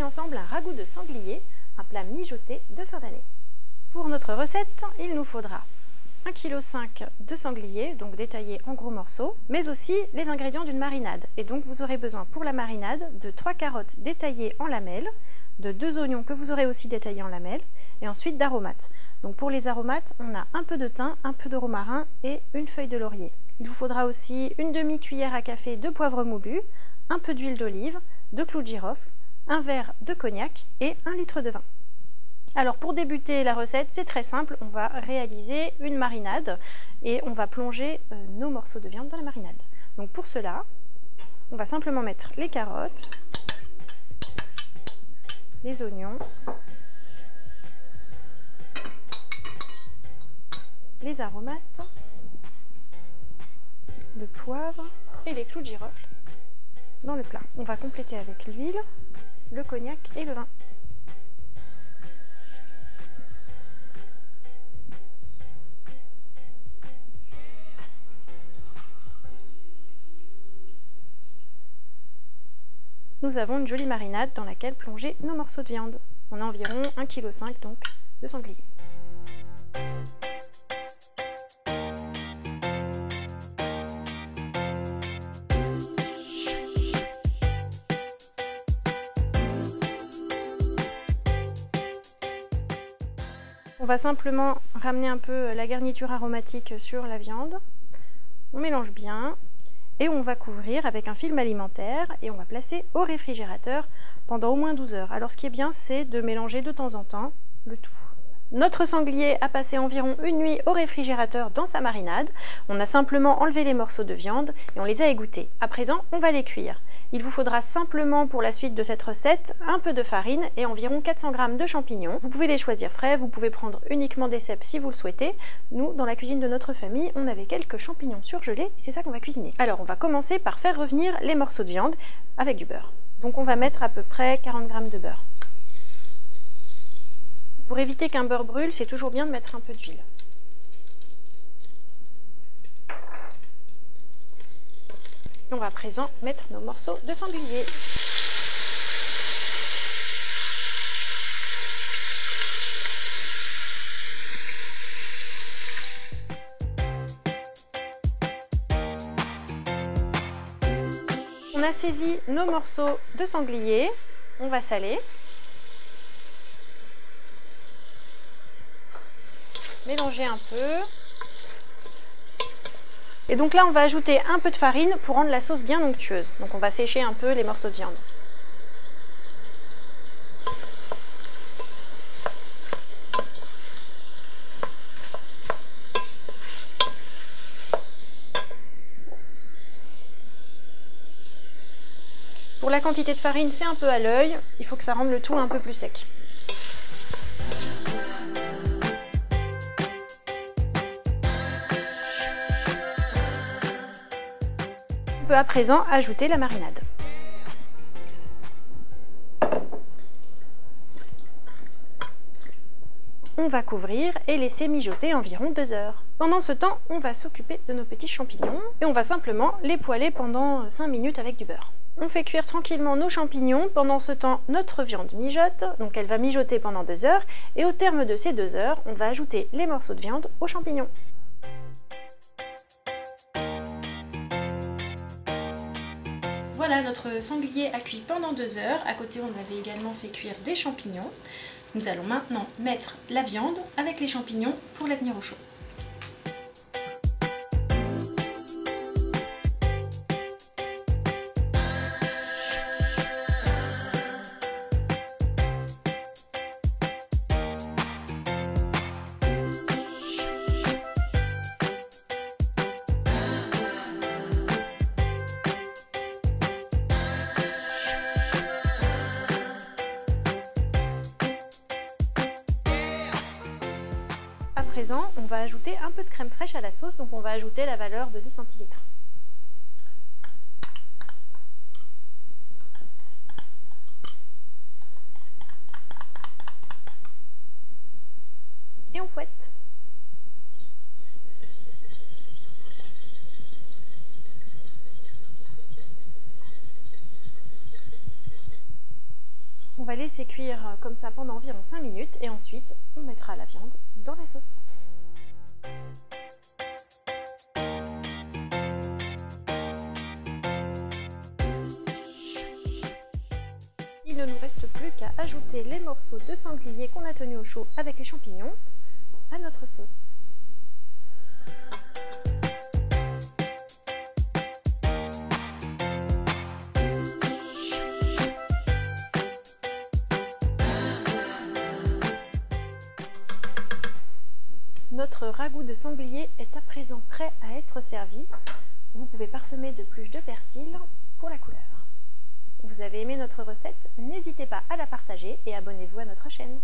ensemble un ragoût de sanglier, un plat mijoté de fin d'année. Pour notre recette, il nous faudra 1,5 kg de sanglier, donc détaillé en gros morceaux, mais aussi les ingrédients d'une marinade. Et donc vous aurez besoin pour la marinade de 3 carottes détaillées en lamelles, de 2 oignons que vous aurez aussi détaillés en lamelles, et ensuite d'aromates. Donc pour les aromates, on a un peu de thym, un peu de romarin et une feuille de laurier. Il vous faudra aussi une demi-cuillère à café de poivre moulu, un peu d'huile d'olive, de clous de girofle, un verre de cognac et 1 litre de vin. Alors pour débuter la recette, c'est très simple, on va réaliser une marinade et on va plonger nos morceaux de viande dans la marinade. Donc pour cela, on va simplement mettre les carottes, les oignons, les aromates, le poivre et les clous de girofle dans le plat. On va compléter avec l'huile, le cognac et le vin. Nous avons une jolie marinade dans laquelle plonger nos morceaux de viande. On a environ 1,5 kg donc de sanglier. On va simplement ramener un peu la garniture aromatique sur la viande. On mélange bien et on va couvrir avec un film alimentaire et on va placer au réfrigérateur pendant au moins 12 heures. Alors ce qui est bien, c'est de mélanger de temps en temps le tout. Notre sanglier a passé environ une nuit au réfrigérateur dans sa marinade. On a simplement enlevé les morceaux de viande et on les a égouttés. À présent, on va les cuire. Il vous faudra simplement pour la suite de cette recette un peu de farine et environ 400 g de champignons. Vous pouvez les choisir frais, vous pouvez prendre uniquement des cèpes si vous le souhaitez. Nous, dans la cuisine de notre famille, on avait quelques champignons surgelés et c'est ça qu'on va cuisiner. Alors on va commencer par faire revenir les morceaux de viande avec du beurre. Donc on va mettre à peu près 40 g de beurre. Pour éviter qu'un beurre brûle, c'est toujours bien de mettre un peu d'huile. On va à présent mettre nos morceaux de sanglier. On a saisi nos morceaux de sanglier, on va saler. Mélanger un peu. Et donc là, on va ajouter un peu de farine pour rendre la sauce bien onctueuse. Donc on va sécher un peu les morceaux de viande. Pour la quantité de farine, c'est un peu à l'œil. Il faut que ça rende le tout un peu plus sec. On peut à présent ajouter la marinade. On va couvrir et laisser mijoter environ 2 heures. Pendant ce temps, on va s'occuper de nos petits champignons et on va simplement les poêler pendant 5 minutes avec du beurre. On fait cuire tranquillement nos champignons. Pendant ce temps, notre viande mijote, donc elle va mijoter pendant 2 heures et au terme de ces 2 heures, on va ajouter les morceaux de viande aux champignons. Voilà, notre sanglier a cuit pendant 2 heures. À côté, on avait également fait cuire des champignons. Nous allons maintenant mettre la viande avec les champignons pour la tenir au chaud. À présent, on va ajouter un peu de crème fraîche à la sauce, donc on va ajouter la valeur de 10 centilitres. Et on fouette. On va laisser cuire comme ça pendant environ 5 minutes et ensuite on mettra la viande dans la sauce. Il ne nous reste plus qu'à ajouter les morceaux de sanglier qu'on a tenus au chaud avec les champignons à notre sauce. Notre ragoût de sanglier est à présent prêt à être servi. Vous pouvez parsemer de pluches de persil pour la couleur. Vous avez aimé notre recette? N'hésitez pas à la partager et abonnez-vous à notre chaîne.